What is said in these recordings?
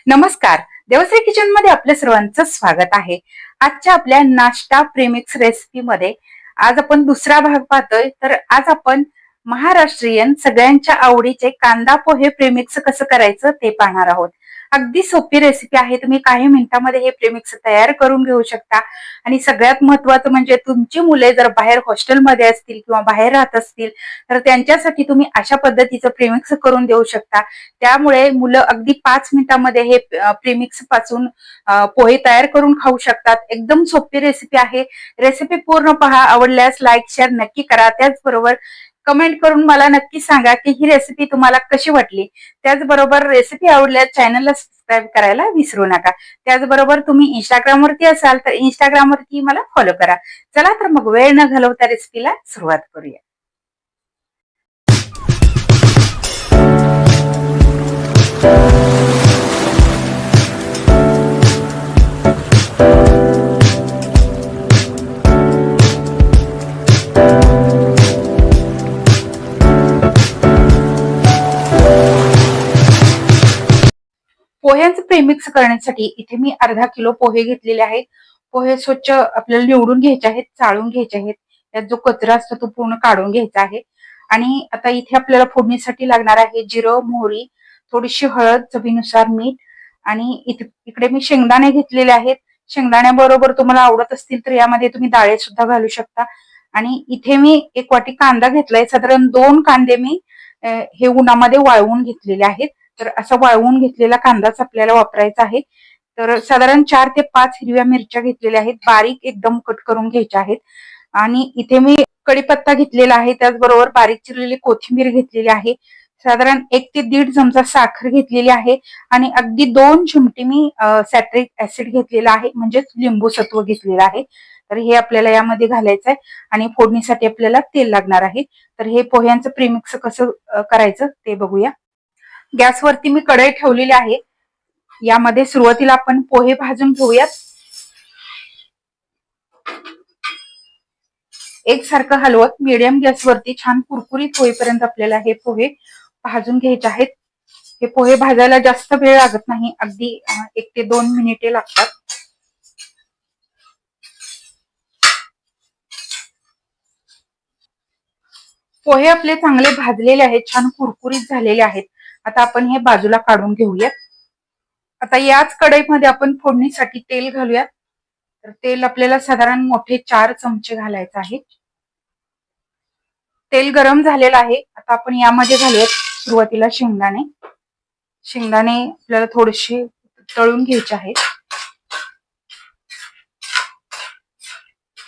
नमस्कार. देवश्री किचन मध्ये आपल्या सर्वांचं स्वागत आहे. आजच्या आपल्या नाश्ता प्रेमिक्स रेसिपी मध्ये आज आपण दुसरा भाग पाहतोय. तर आज आपण महाराष्ट्रीयन सगळ्यांच्या आवडीचे कांदा पोहे प्रेमिक्स कसं करायचं ते पाहणार आहोत. अगदी सोपी रेसिपी आहे. तुम्ही काही मिनिटांमध्ये हे प्रेमिक्स तयार करून घेऊ शकता. आणि सगळ्यात महत्त्वाचं म्हणजे तुमची मुले जर बाहेर हॉस्टेलमध्ये असतील किंवा बाहेर राहत असतील तर त्यांच्यासाठी तुम्ही अशा पद्धतीचं प्रेमिक्स करून देऊ शकता. त्यामुळे मुलं अगदी 5 मिनिटांमध्ये हे प्रेमिक्स पासून पोहे तयार करून खाऊ शकतात. एकदम सोपी रेसिपी आहे. रेसिपी पूर्ण पहा. आवडल्यास लाईक शेअर नक्की करा. त्याचबरोबर कमेंट करून मला नक्की सांगा की ही रेसिपी तुम्हाला कशी वाटली. त्याचबरोबर रेसिपी आवडल्यास चॅनलला सबस्क्राईब करायला विसरू नका. त्याचबरोबर तुम्ही इंस्टाग्रामवरती असाल तर इंस्टाग्रामवरती मला फॉलो करा. चला तर मग वेळ न घालवता रेसिपीला सुरुवात करूया. पोह्यांचं प्रेमिक्स करण्यासाठी इथे मी अर्धा किलो पोहे घेतलेले आहेत. पोहे स्वच्छ आपल्याला निवडून घ्यायचे आहेत, चाळून घ्यायचे आहेत. त्यात जो कचरा असतो तो पूर्ण काढून घ्यायचा आहे. आणि आता इथे आपल्याला फोडणीसाठी लागणार आहे जिरं, मोहरी, थोडीशी हळद, चवीनुसार मीठ आणि इकडे मी शेंगदाणे घेतलेले आहेत. शेंगदाण्याबरोबर तुम्हाला आवडत असतील तर यामध्ये तुम्ही डाळे सुद्धा घालू शकता. आणि इथे मी 1 वाटी कांदा घेतलाय. साधारण 2 कांदे मी हे उन्हामध्ये वाळवून घेतलेले आहेत. तर असा वाळवून घेतलेला कांदाच आपल्याला वापरायचा आहे. तर साधारण 4 ते 5 हिरव्या मिरच्या घेतलेल्या आहेत. बारीक एकदम कट करून घ्यायच्या आहेत. आणि इथे मी कढीपत्ता घेतलेला आहे. त्याचबरोबर बारीक चिरलेली कोथिंबीर घेतलेली आहे. साधारण 1 ते 1.5 चमचा साखर घेतलेली आहे. आणि अगदी 2 चिमटी मी सॅट्रिक ऍसिड घेतलेला आहे, म्हणजेच लिंबू सत्व घेतलेलं आहे. तर हे आपल्याला यामध्ये घालायचं आहे. आणि फोडणीसाठी आपल्याला तेल लागणार आहे. तर हे पोह्यांचं प्रीमिक्स कसं करायचं ते बघूया. गॅसवरती मी कढई ठेवलेली आहे. यामध्ये सुरुवातीला आपण पोहे भाजून घेऊयात. एकसारखं हलवत मीडियम गॅसवरती छान कुरकुरीत होईपर्यंत आपल्याला हे पोहे भाजून घ्यायचे आहेत. हे पोहे भाजायला जास्त वेळ लागत नाही, अगदी 1 ते 2 मिनिटे लागतात. पोहे आपले चांगले भाजलेले आहेत, छान कुरकुरीत झालेले आहेत. आता आपण हे बाजूला काढून घेऊयात. आता याच कढईमध्ये आपण फोडणीसाठी तेल घालूयात. तर तेल आपल्याला साधारण मोठे 4 चमचे घालायचे आहे. तेल गरम झालेलं आहे. आता आपण यामध्ये घालूयात सुरुवातीला शेंगदाणे. शेंगदाणे आपल्याला थोडेसे तळून घ्यायचे आहेत.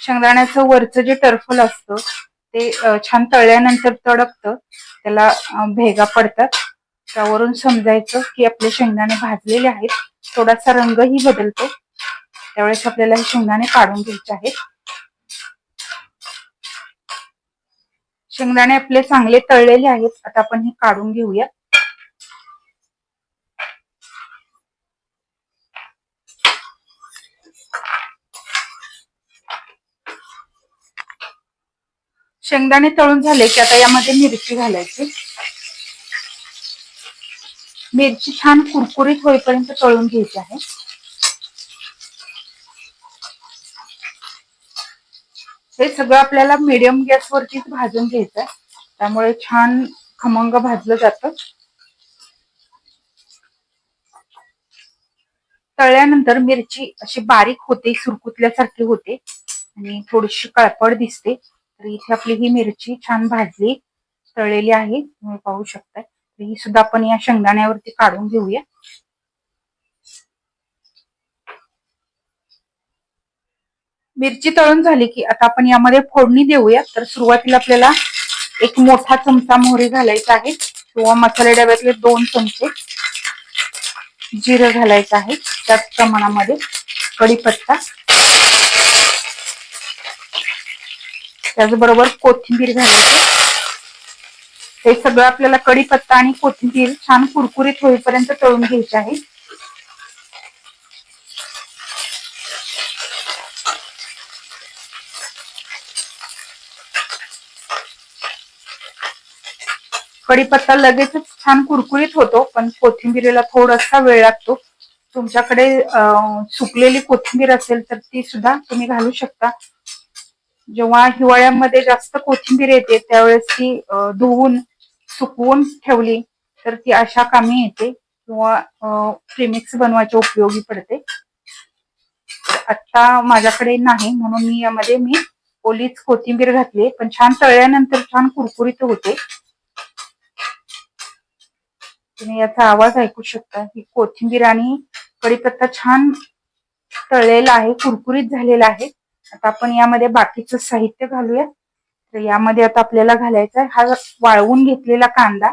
शेंगदाण्याचं वरचं जे टर्फल असतं ते छान तळल्यानंतर तडकतं, त्याला भेगा पडतात. त्यावरून समजायचं की आपले शेंगदाणे भाजलेले आहेत. थोडासा रंगही बदलतो, त्यावेळेस आपल्याला हे शेंगदाणे काढून घ्यायचे आहेत. शेंगदाणे आपले चांगले तळलेले आहेत. आता आपण हे काढून घेऊया. शेंगदाणे तळून झाले की आता यामध्ये मिरची घालायची. मिरची छान कुरकुरीत होईपर्यंत तळून घ्यायची आहे. हे सगळं आपल्याला मीडियम गॅसवरतीच भाजून घ्यायचं आहे, त्यामुळे छान खमंग भाजलं जातं. तळल्यानंतर मिरची अशी बारीक होते, सुरकुतल्यासारखी होते आणि थोडीशी काळपट दिसते. तर इथे आपली ही मिरची छान भाजली तळलेली आहे, तुम्ही पाहू शकता. ही सुद्धा आपण या शेंगदाण्यावरती काढून घेऊया. मिरची तळून झाली की आता आपण यामध्ये फोडणी देऊया. तर सुरुवातीला आपल्याला 1 मोठा चमचा मोहरी घालायचा आहे किंवा मसाले डब्यातले 2 चमचे. जिरं घालायचं आहे त्याच प्रमाणामध्ये. कढीपत्ता, त्याचबरोबर कोथिंबीर घालायची. हे सगळं आपल्याला कढीपत्ता आणि कोथिंबीर छान कुरकुरीत होईपर्यंत तळून घ्यायचे आहे. कढीपत्ता लगेचच छान कुरकुरीत होतो, पण कोथिंबीरीला थोडासा वेळ लागतो. तुमच्याकडे सुकलेली कोथिंबीर असेल तर ती सुद्धा तुम्ही घालू शकता. जेव्हा हिवाळ्यामध्ये जास्त कोथिंबीर येते त्यावेळेस ती धुवून सुकवून ठेवली तर ती अशा कामी येते किंवा प्रीमिक्स बनवायच्या उपयोगी पडते. आता माझ्याकडे नाही म्हणून मी ओलीच कोथिंबीर घातली, पण छान तळल्यानंतर छान कुरकुरीत होते. तुम्ही याचा आवाज ऐकू शकता की कोथिंबीर आणि कढीपत्ता छान तळलेला आहे, कुरकुरीत झालेला आहे. आता आपण यामध्ये बाकीचं साहित्य घालूया. तर यामध्ये आता आपल्याला घालायचा आहे हा वाळवून घेतलेला कांदा.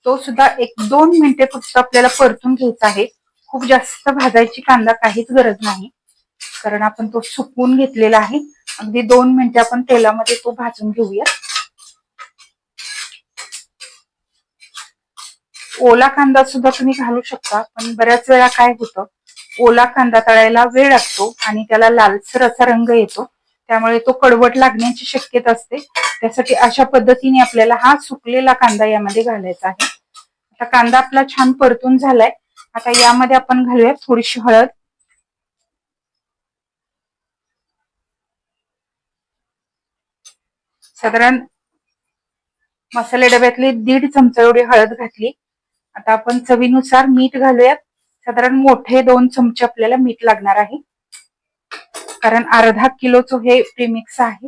तो सुद्धा 1-2 मिनिटे फक्त आपल्याला परतून घ्यायचा आहे. खूप जास्त भाजायची कांदा काहीच गरज नाही, कारण आपण तो सुकवून घेतलेला आहे. अगदी 2 मिनिटे आपण तेलामध्ये तो भाजून घेऊया. ओला कांदा सुद्धा तुम्ही घालू शकता, पण बऱ्याच वेळा काय होतं, ओला कांदा तळायला वेळ लागतो आणि त्याला लालसर असा रंग येतो, त्यामुळे तो कडवट लागण्याची शक्यता असते. त्यासाठी अशा पद्धतीने आपल्याला हा सुकलेला कांदा यामध्ये घालायचा आहे. आता कांदा आपला छान परतून झालाय. आता यामध्ये आपण घालूया थोडीशी हळद, साधारण मसाले डब्यातली 1.5 चमचा एवढी हळद घातली. आता आपण चवीनुसार मीठ घालूयात. साधारण मोठे 2 चमचे आपल्याला मीठ लागणार आहे, कारण अर्धा किलोचं हे प्रीमिक्स आहे.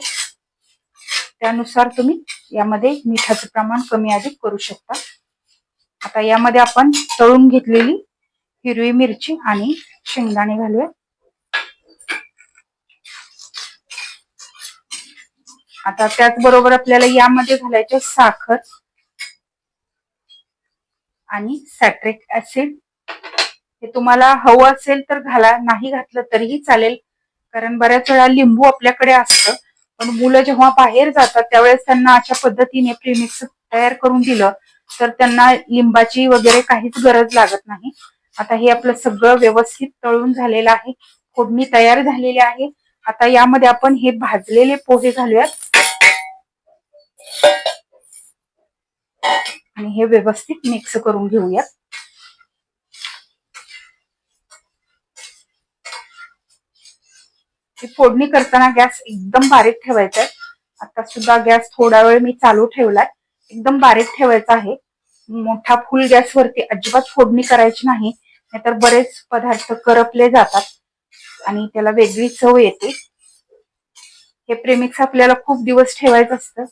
त्यानुसार तुम्ही यामध्ये मिठाचं प्रमाण कमी अधिक करू शकता. आता यामध्ये आपण तळून घेतलेली हिरवी मिरची आणि शेंगदाणे घालूया. आता त्याचबरोबर आपल्याला यामध्ये घालायचे साखर आणि सॅट्रिक ऍसिड. हे तुम्हाला हवं असेल तर घाला, नाही घातलं तरीही चालेल, कारण बऱ्याच वेळा लिंबू आपल्याकडे असतं, पण मुलं जेव्हा बाहेर जातात त्यावेळेस त्यांना अशा पद्धतीने प्रीमिक्स तयार करून दिलं तर त्यांना लिंबाची वगैरे काहीच गरज लागत नाही. आता हे आपलं सगळं व्यवस्थित तळून झालेलं आहे, फोडणी तयार झालेली आहे. आता यामध्ये आपण हे भाजलेले पोहे घालूयात आणि हे व्यवस्थित मिक्स करून घेऊयात. फोडणी करताना गॅस एकदम बारीक ठेवायचा आहे. आता सुद्धा गॅस थोडा वेळ मी चालू ठेवलाय, एकदम बारीक ठेवायचा आहे. मोठा फुल गॅसवरती अजिबात फोडणी करायची नाही, नाहीतर बरेच पदार्थ करपले जातात आणि त्याला वेगळी चव येते. हे प्रीमिक्स आपल्याला खूप दिवस ठेवायचं असतं,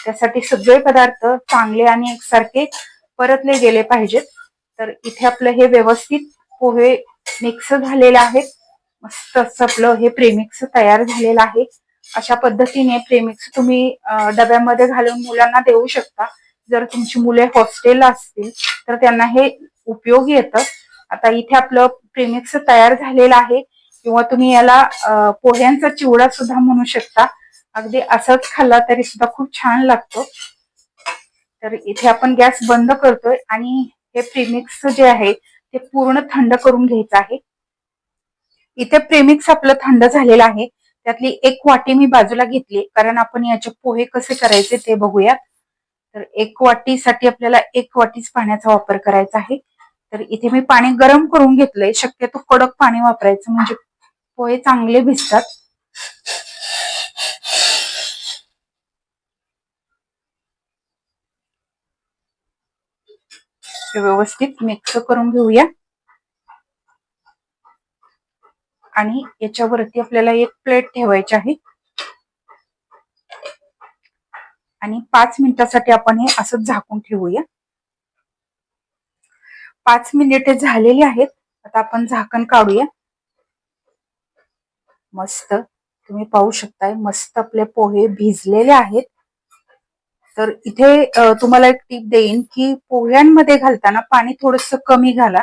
त्यासाठी सगळे पदार्थ चांगले आणि एकसारखे परतले गेले पाहिजेत. तर इथे आपलं हे व्यवस्थित पोहे मिक्स झालेले आहेत. मस्त असं आपलं हे प्रीमिक्स तयार झालेलं आहे. अशा पद्धतीने प्रीमिक्स तुम्ही डब्यामध्ये घालून मुलांना देऊ शकता. जर तुमची मुले हॉस्टेलला असतील तर त्यांना हे उपयोगी येतं. आता इथे आपलं प्रीमिक्स तयार झालेलं आहे, किंवा तुम्ही याला पोह्यांचा चिवडा सुद्धा म्हणू शकता. अगदी असंच खाल्ला तरी सुद्धा खूप छान लागतो. तर इथे आपण गॅस बंद करतोय आणि हे प्रीमिक्स जे आहे ते पूर्ण थंड करून घ्यायचं आहे. इथे प्रीमिक्स आपलं थंड झालेलं आहे. त्यातली 1 वाटी मी बाजूला घेतली, कारण आपण याचे पोहे कसे करायचे ते बघूयात. तर 1 वाटीसाठी आपल्याला 1 वाटीच पाण्याचा वापर करायचा आहे. तर इथे मी पाणी गरम करून घेतलंय. शक्यतो कडक पाणी वापरायचं, म्हणजे पोहे चांगले भिजतात. व्यवस्थित मिक्स करून घेऊया आणि याच्यावरती आपल्याला एक प्लेट ठेवायची आहे आणि 5 मिनिटासाठी आपण हे असं झाकून ठेवूया. 5 मिनिटे झालेली आहेत. आता आपण झाकण काढूया. मस्त तुम्ही पाहू शकताय, मस्त आपले पोहे भिजलेले आहेत. तर इथे तुम्हाला एक टीप देईन की पोह्यांमध्ये घालताना पाणी थोडंसं कमी घाला.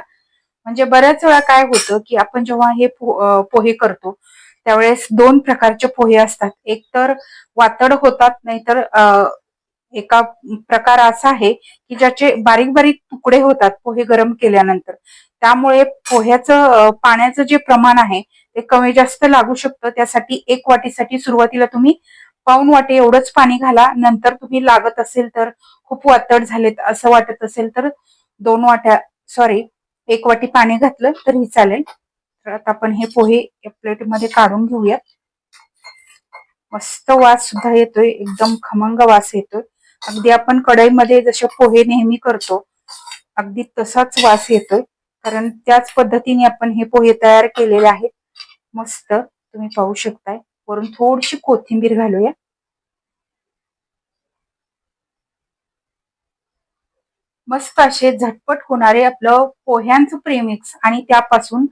म्हणजे बऱ्याच वेळा काय होतं की आपण जेव्हा हे पोहे करतो त्यावेळेस 2 प्रकारचे पोहे असतात. एक तर वातड होतात, नाहीतर एका प्रकार असा आहे की ज्याचे बारीक बारीक तुकडे होतात पोहे गरम केल्यानंतर. त्यामुळे पोह्याचं पाण्याचं जे प्रमाण आहे ते कमी जास्त लागू शकतं. त्यासाठी 1 वाटीसाठी सुरुवातीला तुम्ही 1/4 वाटी एवढंच पाणी घाला. नंतर तुम्ही लागत असेल तर, खूप वातड झालेत असं वाटत असेल तर एक वाटी पाणी घातलं तरी चालेल. तर आता आपण हे पोहे या प्लेटमध्ये काढून घेऊयात. मस्त वास सुद्धा येतोय, एकदम खमंग वास येतोय. अगदी आपण कढईमध्ये जसे पोहे नेहमी करतो अगदी तसाच वास येतोय, कारण त्याच पद्धतीने आपण हे पोहे तयार केलेले आहेत. मस्त तुम्ही पाहू शकताय. वरून थोडीशी कोथिंबीर घालूया. मस्त असे झटपट होणारे आपलं पोह्यांचं प्रेमिक्स आणि त्यापासून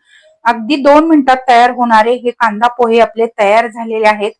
अगदी 2 मिनिटात तयार होणारे हे कांदा पोहे आपले तयार झालेले आहेत.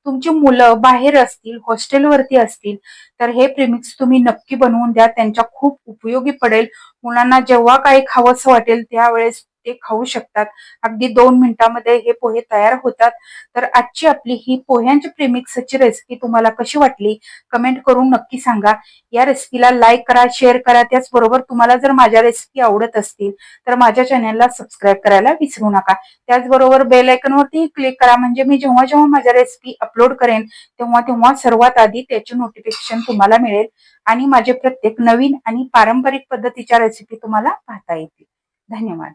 तुमची मुलं बाहेर असतील, हॉस्टेलवरती असतील तर हे प्रेमिक्स तुम्ही नक्की बनवून द्या. त्यांच्या खूप उपयोगी पडेल. मुलांना जेव्हा काही खावंसं वाटेल त्यावेळेस ते खाऊ शकतात. अगदी 2 मिनिटामध्ये हे पोहे तयार होतात. तर आजची आपली ही पोह्यांची प्रेमिक्सची रेसिपी तुम्हाला कशी वाटली कमेंट करून नक्की सांगा. या रेसिपीला लाईक करा, शेअर करा. त्याचबरोबर तुम्हाला जर माझ्या रेसिपी आवडत असतील तर माझ्या चॅनलला सबस्क्राईब करायला विसरू नका. त्याचबरोबर बेल आयकॉनवरती क्लिक करा, म्हणजे मी जेव्हा जेव्हा माझ्या रेसिपी अपलोड करेन तेव्हा तेव्हा सर्वात आधी त्याचे नोटिफिकेशन तुम्हाला मिळेल आणि माझे प्रत्येक नवीन आणि पारंपरिक पद्धतीच्या रेसिपी तुम्हाला पाहता येतील. धन्यवाद.